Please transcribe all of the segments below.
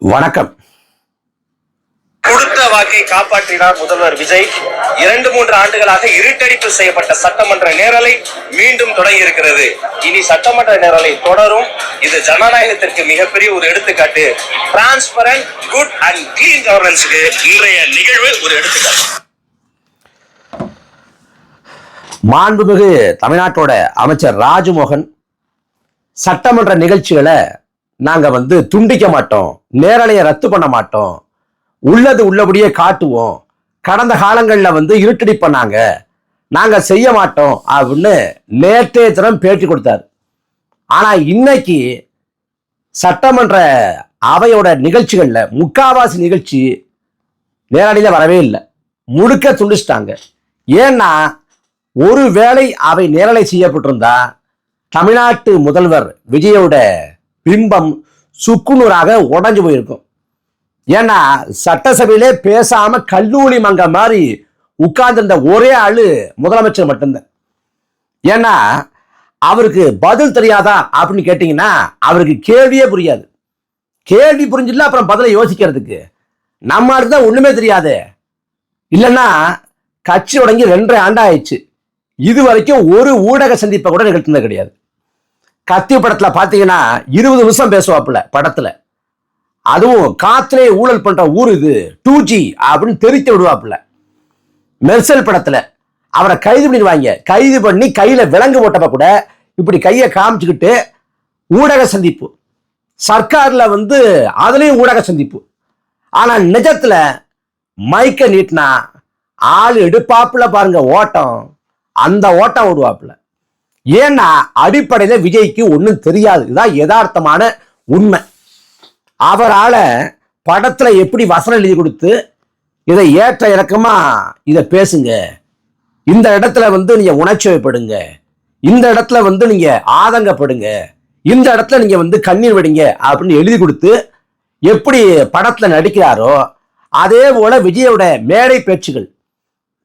வணக்கம். கொடுத்த வாக்கை காப்பாற்றினார் முதல்வர் விஜய். 2-3 ஆண்டுகளாக இருட்டடிப்பு செய்யப்பட்ட சட்டமன்ற நேரலை மீண்டும் தொடங்கி இருக்கிறது. இனி சட்டமன்ற நேரலை தொடரும். இது ஜனநாயகத்திற்கு மிகப்பெரிய ஒரு எடுத்துக்காட்டு. டிரான்ஸ்பரண்ட், குட் அண்ட் கிளீன் கவர்னன்ஸ்க்கு இன்றைய நிகழ்வு ஒரு எடுத்துக்காட்டு. மாண்புமிகு தமிழ்நாட்டோட அமைச்சர் ராஜ்மோகன், சட்டமன்ற நிகழ்ச்சிகளை நாங்க துண்டிக்க மாட்டோம், நேரலையை ரத்து பண்ண மாட்டோம், உள்ளது உள்ளபடியே காட்டுவோம், கடந்த காலங்களில் இருட்டடி பண்ணாங்க, நாங்க செய்ய மாட்டோம் அப்படின்னு நேற்றைய தினம் பேட்டி கொடுத்தார். ஆனா இன்னைக்கு சட்டமன்ற அவையோட நிகழ்ச்சிகள்ல முக்காவாசி நிகழ்ச்சி நேரடியில வரவே இல்லை, முழுக்க துண்டிச்சிட்டாங்க. ஏன்னா ஒருவேளை அவை நேரலை செய்யப்பட்டிருந்தா தமிழ்நாட்டு முதல்வர் விஜயோட பிம்பம் சுக்குநூறாக உடஞ்சு போயிருக்கும். ஏன்னா சட்டசபையிலே பேசாம கல்லூரி மங்க மாதிரி உட்கார்ந்திருந்த ஒரே ஆளு முதலமைச்சர் மட்டும்தான். ஏன்னா அவருக்கு பதில் தெரியாதா அப்படின்னு கேட்டீங்கன்னா அவருக்கு கேள்வியே புரியாது. கேள்வி புரிஞ்சிடல, அப்புறம் பதிலை யோசிக்கிறதுக்கு நம்மளுக்கு தான் ஒண்ணுமே தெரியாது. இல்லைன்னா கட்சி தொடங்கி 2.5 ஆண்டு ஆயிடுச்சு, இது வரைக்கும் ஒரு ஊடக சந்திப்பை கூட நிகழ்த்தினது கிடையாது. கத்தி படத்துல பாத்தீங்கன்னா 20 நிமிஷம் பேசுவாப்புல படத்துல, அதுவும் காத்திலே ஊழல் பண்ற ஊர் இது 2G அப்படின்னு தெரிவித்து விடுவாப்புல. மெர்சல் படத்துல அவரை கைது பண்ணிடுவாங்க, கைது பண்ணி கையில விலங்கு போட்டப்ப கூட இப்படி கையை காமிச்சுக்கிட்டு ஊடக சந்திப்பு. சர்க்கார்ல அதுலயும் ஊடக சந்திப்பு. ஆனா நிஜத்துல மைக்க நீட்டினா ஆள் எடுப்பாப்புல பாருங்க ஓட்டம், அந்த ஓட்டம் விடுவாப்புல. ஏன்னா அடிப்படையில விஜய்க்கு ஒன்றும் தெரியாது, இதுதான் யதார்த்தமான உண்மை. அவரால் படத்துல எப்படி வசனம் எழுதி கொடுத்து இதை ஏற்ற இறக்கமா இதை பேசுங்க, இந்த இடத்துல நீங்க உணர்ச்சிப்படுங்க, இந்த இடத்துல நீங்க ஆதங்கப்படுங்க, இந்த இடத்துல நீங்க கண்ணீர் விடுங்க அப்படின்னு எழுதி கொடுத்து எப்படி படத்துல நடிக்கிறாரோ அதே போல விஜயோட மேடை பேச்சுகள்,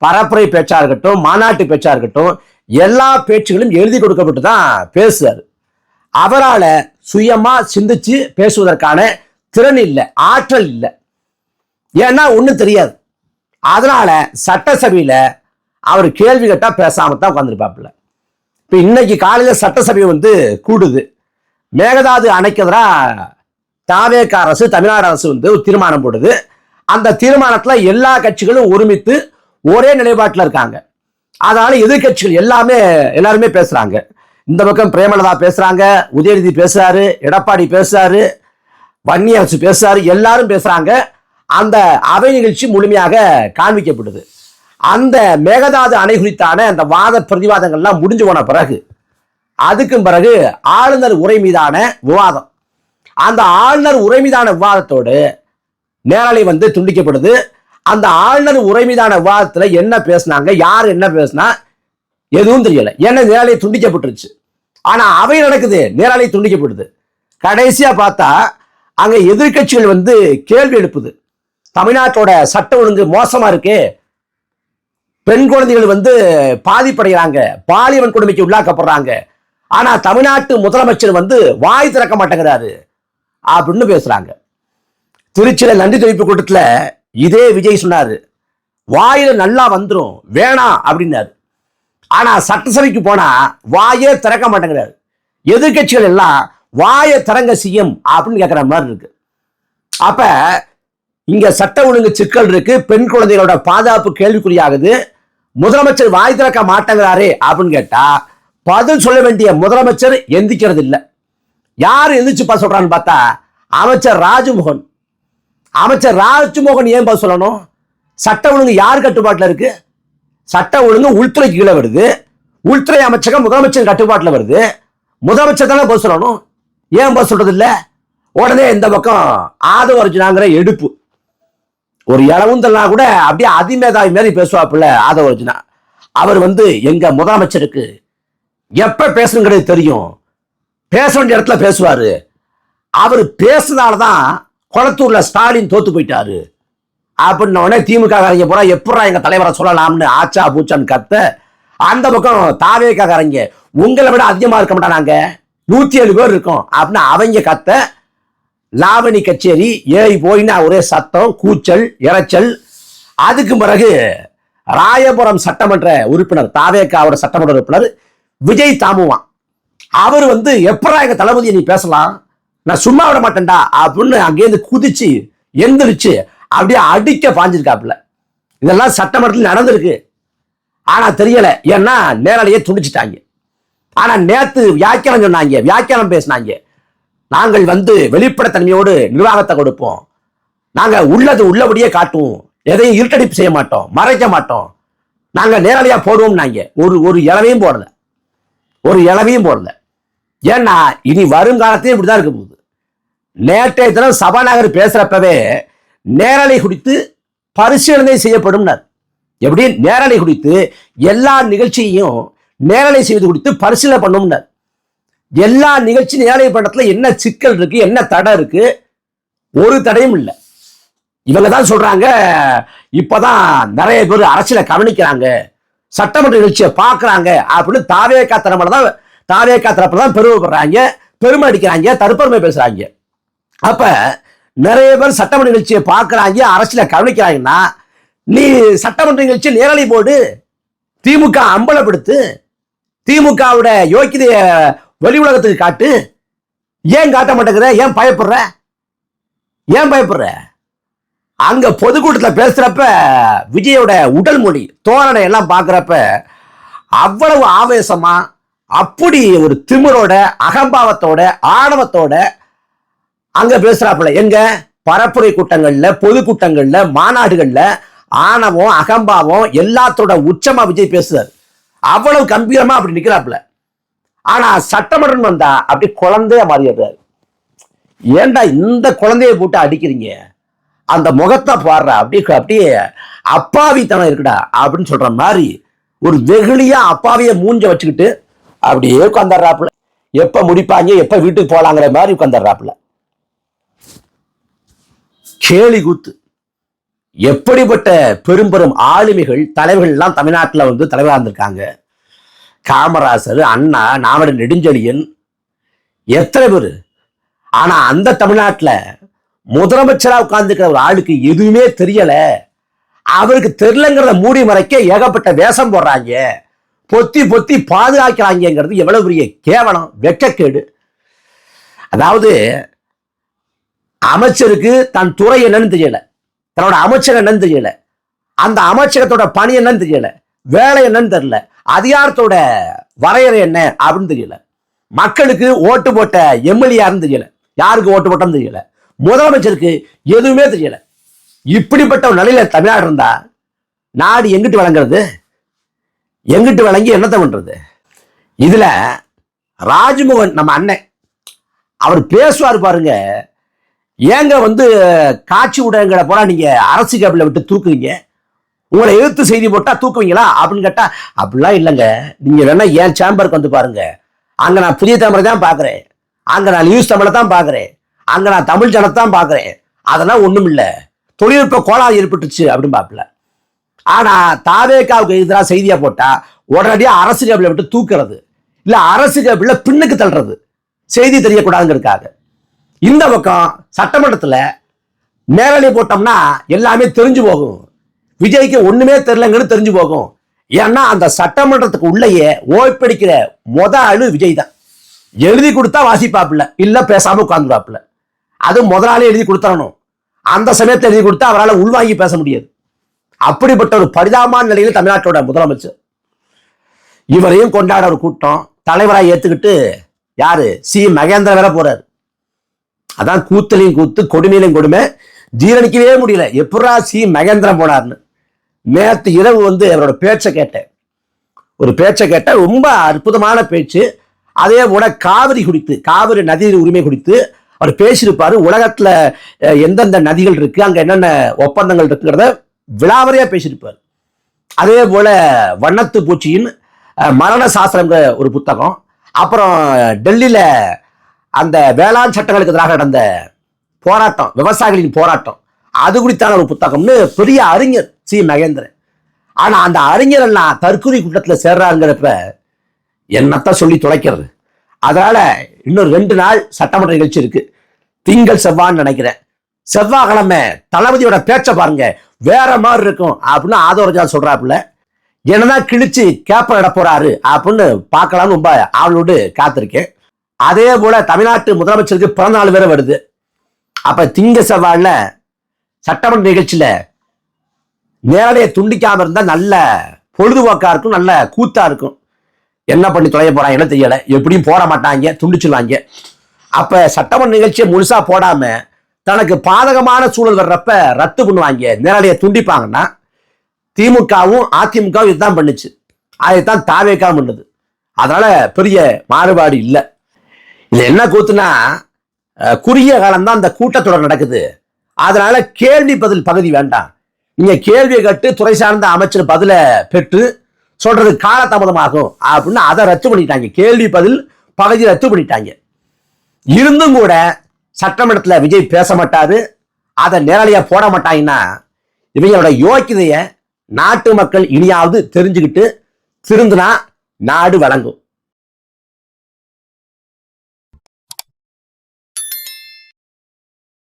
பரப்புரை பேச்சா இருக்கட்டும், மாநாட்டு பேச்சா இருக்கட்டும், எல்லா பேச்சுகளும் எழுதி கொடுக்கப்பட்டு தான் பேசுறாரு. அவரால் சுயமா சிந்திச்சு பேசுவதற்கான திறன் இல்லை, ஆற்றல் இல்லை. ஏன்னா ஒன்றும் தெரியாது. அதனால சட்டசபையில அவர் கேள்வி கேட்டா பேசாம தான் உட்காந்துருப்பாப்புல. இப்ப இன்னைக்கு காலையில சட்டசபை கூடுது. மேகதாது அணைக்கதா தாவேக அரசு, தமிழ்நாடு அரசு ஒரு தீர்மானம் போடுது. அந்த தீர்மானத்துல எல்லா கட்சிகளும் ஒருமித்து ஒரே நிலைப்பாட்டில் இருக்காங்க. அதனால எதிர்கட்சிகள் எல்லாருமே பேசுறாங்க. இந்த பக்கம் பிரேமலதா பேசுறாங்க, உதயநிதி பேசுறாரு, எடப்பாடி பேசுறாரு, வன்னியரசு பேசுறாரு, எல்லாரும் பேசுறாங்க. அந்த அவை நிகழ்ச்சி முழுமையாக காண்பிக்கப்படுது. அந்த மேகதாது அணை குறித்தான அந்த வாத பிரதிவாதங்கள்லாம் முடிஞ்சு போன பிறகு அதுக்கும் பிறகு ஆளுநர் உரை மீதான விவாதம். அந்த ஆளுநர் உரை மீதான விவாதத்தோடு நேரலை துண்டிக்கப்படுது. அந்த ஆளுநர் உரை மீதான விவாதத்துல என்ன பேசினாங்க, யார் என்ன பேசினா எதுவும் தெரியல. ஏன்னா நேரலை துண்டிக்கப்பட்டுருச்சு. ஆனா அவை நடக்குது, நேரலை துண்டிக்கப்படுது. கடைசியா பார்த்தா அங்க எதிர்கட்சிகள் கேள்வி எழுப்புது. தமிழ்நாட்டோட சட்ட ஒழுங்கு மோசமா இருக்கு, பெண் குழந்தைகள் பாதிப்படைகிறாங்க, பாலியல் கொடுமைக்கு உள்ளாக்கப்படுறாங்க, ஆனா தமிழ்நாட்டு முதலமைச்சர் வாய் திறக்க மாட்டேங்கிறாரு அப்படின்னு பேசுறாங்க. திருச்சியில நன்றி தெரிவிப்பு கூட்டத்துல இதே விஜய் சொன்னாரு, வாயில நல்லா வந்துரும் வேணாம் அப்படின்னாரு. ஆனா சட்டசபைக்கு போனா வாயே திறக்க மாட்டேங்கிறாரு. எதிர்கட்சிகள் எல்லாம் வாயை திறங்க சிஎம் அப்படின்னு கேட்கிற மாதிரி இருக்கு. அப்ப இங்க சட்ட ஒழுங்கு சிக்கல் இருக்கு, பெண் குழந்தைகளோட பாதுகாப்பு கேள்விக்குறியாகுது, முதலமைச்சர் வாய் திறக்க மாட்டேங்கிறாரே அப்படின்னு கேட்டா பதில் சொல்ல வேண்டிய முதலமைச்சர் எந்திக்கிறது இல்லை. யார் எந்திரிச்சுப்பா சொல்றான்னு பார்த்தா அமைச்சர் ராஜ்மோகன். அமைச்சர் ராஜ்மோகன் ஏன் பதில் சொல்லணும்? சட்ட ஒழுங்கு யார் கட்டுப்பாட்டில் இருக்கு? சட்ட ஒழுங்கு உள்துறைக்கு கீழே வருது. உள்துறை அமைச்சகம் முதலமைச்சர் கட்டுப்பாட்டில் வருது. முதலமைச்சர் தானே பதில் சொல்லணும். ஏன் பதில் சொல்றது இல்லை? உடனே இந்த பக்கம் ஆதவ அர்ஜுனாங்கிற எடுப்பு ஒரு இளவுந்தல்னா கூட அப்படியே அதிமேதாவி மாதிரி பேசுவாப்புல ஆதவ அர்ஜுனா. அவர் எங்க முதலமைச்சருக்கு எப்ப பேசணுங்கிறது தெரியும், பேச வேண்டிய இடத்துல பேசுவாரு. அவர் பேசுனால்தான் கொளத்தூர்ல ஸ்டாலின் தோத்து போயிட்டாரு அப்படின்னு உடனே திமுக போறா எப்படா எங்க தலைவரை சொல்லலாம்னு ஆச்சா பூச்சான்னு கத்த, அந்த பக்கம் தாவேக்காரங்க உங்களை விட அதிகமா இருக்க மாட்டாங்க, 107 பேர் இருக்கும் அப்படின்னு அவங்க கத்த, லாவணி கச்சேரி ஏறி போயினா ஒரே சத்தம், கூச்சல், இரைச்சல். அதுக்கு பிறகு ராயபுரம் சட்டமன்ற உறுப்பினர், தாவேக்காவோட சட்டமன்ற உறுப்பினர் விஜய் தாமுவான், அவர் வந்து எப்படா எங்க தளபதியை நீ பேசலாம், நான் சும்மா விட மாட்டேன்டா அப்படின்னு அங்கேருந்து குதிச்சு எந்திரிச்சு அப்படியே அடிக்க பாஞ்சிருக்காப்புல. இதெல்லாம் சட்டமன்றத்தில் நடந்திருக்கு. ஆனா தெரியல, ஏன்னா நேரலையே துடிச்சிட்டாங்க. ஆனா நேத்து வியாக்கியானம் சொன்னாங்க, வியாக்கியானம் பேசினாங்க. நாங்கள் வந்து வெளிப்படைத்தன்மையோடு நிர்வாகத்தை கொடுப்போம், நாங்க உள்ளது உள்ளபடியே காட்டுவோம், எதையும் இருட்டடிப்பு செய்ய மாட்டோம், மறைக்க மாட்டோம், நாங்க நேரடியா போடுவோம். ஒரு இளவையும் போடல, ஒரு இளவையும் போடல. ஏன்னா இனி வருங்காலத்தையும் இப்படிதான் இருக்க போகுது. நேற்றைய தினம் சபாநாயகர் பேசுறப்பவே நேரலை குறித்து பரிசீலனை செய்யப்படும். எப்படி நேரலை குறித்து எல்லா நிகழ்ச்சியையும் நேரலை செய்வது குறித்து பரிசீலனை பண்ணும். எல்லா நிகழ்ச்சி நேரலை பண்றதுல என்ன சிக்கல் இருக்கு, என்ன தடை இருக்கு, ஒரு தடையும் இல்லை. இவங்க தான் சொல்றாங்க, இப்பதான் நிறைய பேர் அரசியலை கவனிக்கிறாங்க, சட்டமன்ற நிகழ்ச்சியை பார்க்கறாங்க அப்படின்னு தாவேகா தரப்புல தான் பெருமைப்படுறாங்க, பெருமை அடிக்கிறாங்க, தற்பெருமை பேசுறாங்க. அப்ப நிறைய பேர் சட்டமன்ற நிகழ்ச்சியை பார்க்கறாங்க, அரசியலை கவனிக்கிறாங்கன்னா நீ சட்டமன்ற நிகழ்ச்சி நேரலை போடு, திமுக அம்பலப்படுத்து, திமுகவோட யோக்கியதைய வெளி உலகத்துக்கு காட்டு. ஏன் காட்ட மாட்டேங்கிற, ஏன் பயப்படுற, ஏன் பயப்படுற? அங்க பொதுக்கூட்டத்தில் பேசுறப்ப விஜயோட உடல் மொழி தோரணை எல்லாம் பார்க்கிறப்ப அவ்வளவு ஆவேசமா, அப்படி ஒரு திமிரோட, அகம்பாவத்தோட, ஆணவத்தோட அங்க பேசுறாப்புல. எங்க பரப்புரை கூட்டங்கள்ல, பொதுக்கூட்டங்கள்ல, மாநாடுகள்ல ஆணவம், அகம்பாவம் எல்லாத்தோட உச்சமா விஜய் பேசுறாரு. அவ்வளவு கம்பீரமா அப்படி நிக்கிறாப்புல. ஆனா சட்டமன்றம் வந்தா அப்படி குழந்தைய மாறிடுறாரு. ஏன்டா இந்த குழந்தைய போட்டு அடிக்கிறீங்க, அந்த முகத்தை பாடுற, அப்படியே அப்பாவித்தனம் இருக்குடா அப்படின்னு சொல்ற மாதிரி ஒரு வெகுளியா அப்பாவிய மூஞ்ச வச்சுக்கிட்டு அப்படியே உட்காந்துடுறாப்புல. எப்ப முடிப்பாங்க, எப்ப வீட்டுக்கு போலாங்கிற மாதிரி உட்காந்துடுறாப்புல. கேலி கூத்து. எப்படிப்பட்ட பெரும் பெரும் ஆளுமைகள், தலைவர்கள் எல்லாம் தமிழ்நாட்டில் வந்து தலைவராக இருந்திருக்காங்க. காமராசர், அண்ணா, நாமடி நெடுஞ்செழியன், எத்தனை பேர். ஆனா அந்த தமிழ்நாட்டில் முதலமைச்சரா உட்கார்ந்துக்கிற ஒரு ஆளுக்கு எதுவுமே தெரியல, அவருக்கு தெரியலங்கிறத மூடி மறைக்க ஏகப்பட்ட வேஷம் போடுறாங்க, பொத்தி பொத்தி பாதுகாக்கிறாங்கிறது எவ்வளவு பெரிய கேவலம், வெட்கக்கேடு. அதாவது அமைச்சருக்கு தன் துறை என்னன்னு தெரியல, தன்னோட அமைச்சர் என்னன்னு தெரியல, அந்த அமைச்சகத்தோட பணி என்னன்னு தெரியல, வேலை என்னன்னு தெரியல, அதிகாரத்தோட வரையறை என்ன அப்படின்னு தெரியல, மக்களுக்கு ஓட்டு போட்ட எம்எல்ஏ யாருன்னு தெரியல, யாருக்கு ஓட்டு போட்டோம்னு தெரியல, முதலமைச்சருக்கு எதுவுமே தெரியல. இப்படிப்பட்ட ஒரு நிலையில தமிழ்நாடு இருந்தா நாடு எங்கிட்டு வழங்குறது, எங்கிட்டு வழங்கி என்னத்தை பண்றது? இதுல ராஜ்மோகன் நம்ம அண்ணன் அவர் பேசுவார் பாருங்க, ஏங்க வந்து காட்சி ஊடகங்களை போல நீங்க அரசு கேபிள விட்டு தூக்குவீங்க, உங்களை எதிர்த்து செய்தி போட்டா தூக்குவீங்களா அப்படின்னு கேட்டா, அப்படிலாம் இல்லைங்க, நீங்க வேணா ஏன் சேம்பருக்கு வந்து பாருங்க, அங்க நான் புதிய தமிழை தான் பாக்குறேன், அங்க நான் நியூஸ் தமிழை தான் பாக்குறேன், அங்க நான் தமிழ் ஜனத்தான் பாக்குறேன், அதெல்லாம் ஒண்ணும் இல்ல, தொழில்நுட்ப கோளாறு ஏற்பட்டுச்சு அப்படின்னு பாப்பல. ஆனா தாவேகாவுக்கு எதிராக செய்தியா போட்டா உடனடியா அரசு கேபிள விட்டு தூக்குறது, இல்ல அரசு கேபிள பின்னுக்கு தள்ளுறது, செய்தி தெரியக்கூடாதுங்கிறதுக்காக. இந்த பக்கம் சட்டமன்றத்துல நேரலை போட்டோம்னா எல்லாமே தெரிஞ்சு போகும், விஜய்க்கு ஒண்ணுமே தெரியலங்கிறது தெரிஞ்சு போகும். ஏன்னா அந்த சட்டமன்றத்துக்கு உள்ளேயே ஓய்ப்படிக்கிற ஆளு விஜய் தான். எழுதி கொடுத்தா வாசிப்பாப்புல, இல்ல பேசாம உட்கார்ந்துருவாப்புல. அது முதலாளி எழுதி கொடுத்தரணும், அந்த சமயத்தில் எழுதி கொடுத்தா அவரால் உள்வாங்கி பேச முடியாது. அப்படிப்பட்ட ஒரு பரிதாபமான நிலையில் தமிழ்நாட்டோட முதலமைச்சர். இவரையும் கொண்டாட ஒரு கூட்டம் தலைவராக ஏத்துக்கிட்டு யாரு சி மகேந்திர வேற போறாரு. அதான் கூத்தலையும் கூத்து, கொடுமையிலையும் கொடுமை, ஜீரணிக்கவே முடியல. எப்படா சி மகேந்திரன் போனார்னு நேற்று இரவு வந்து அவரோட பேச்சை கேட்டேன். ஒரு பேச்சை கேட்ட ரொம்ப அற்புதமான பேச்சு. அதே போல காவிரி குறித்து, காவிரி நதி உரிமை குறித்து அவர் பேசியிருப்பாரு. உலகத்துல எந்தெந்த நதிகள் இருக்கு, அங்க என்னென்ன ஒப்பந்தங்கள் இருக்குங்கிறத விலாவரியா பேசியிருப்பார். அதே போல வண்ணத்து பூச்சியின் மரண சாஸ்திரங்கிற ஒரு புத்தகம், அப்புறம் டெல்லியில அந்த வேளாண் சட்டங்களுக்கு எதிராக நடந்த போராட்டம், விவசாயிகளின் போராட்டம், அது குறித்தான ஒரு புத்தகம்னு பெரிய அறிஞர் சி மகேந்திரன். ஆனா அந்த அறிஞர் எல்லாம் தற்கொலை கூட்டத்தில் சேர்றாங்கிறப்ப என்னத்தான் சொல்லி தொலைக்கிறது. அதனால இன்னொரு 2 நாள் சட்டமன்ற நிகழ்ச்சி இருக்கு. திங்கள் செவ்வான்னு நினைக்கிறேன். செவ்வாய்க்கிழமை தளபதியோட பேச்ச பாருங்க, வேற மாதிரி இருக்கும் அப்படின்னு ஆதவராஜா சொல்றாப்புல. என்னதான் கிழிச்சு கேப்ப இட போறாரு அப்படின்னு பார்க்கலாம்னு ரொம்ப ஆவலோடு காத்திருக்கேன். அதே போல தமிழ்நாட்டு முதலமைச்சருக்கு பிறந்த நாள் வேற வருது. அப்ப திங்க செவ்வாய்ல சட்டமன்ற நிகழ்ச்சியில நேரடியை துண்டிக்காம இருந்தா நல்ல பொழுதுபோக்கா இருக்கும், நல்ல கூத்தா இருக்கும். என்ன பண்ணி தொலைய போறாங்கன்னு தெரியல, எப்படியும் போட மாட்டாங்க, துண்டிச்சுடுவாங்க. அப்ப சட்டமன்ற நிகழ்ச்சியை முழுசா போடாம தனக்கு பாதகமான சூழல் வர்றப்ப ரத்து பண்ணுவாங்க, நேரடியை துண்டிப்பாங்கன்னா திமுகவும் அதிமுகவும் இதுதான் பண்ணுச்சு. அதைத்தான் தாவேக்கா பண்ணுது. அதனால பெரிய மாறுபாடு இல்லை. இது என்ன கூத்துனா, குறுகிய காலம்தான் அந்த கூட்டத்தொடர் நடக்குது. அதனால கேள்வி பதில் பகுதி வேண்டாம். நீங்க கேள்வியை கேட்டு துறை சார்ந்த அமைச்சர் பதில பெற்று சொல்றது காலதாமதமாகும் அப்படின்னு அதை ரத்து பண்ணிட்டாங்க. கேள்வி பதில் பகுதி ரத்து பண்ணிட்டாங்க. இருந்தும் கூட சட்டமன்றத்தில் விஜய் பேச மாட்டாரு, அதை நேரடியா போட மாட்டாங்கன்னா இவங்களோட யோக்கியதைய நாட்டு மக்கள் இனியாவது தெரிஞ்சுக்கிட்டு திருந்தினா நாடு வழங்கும்.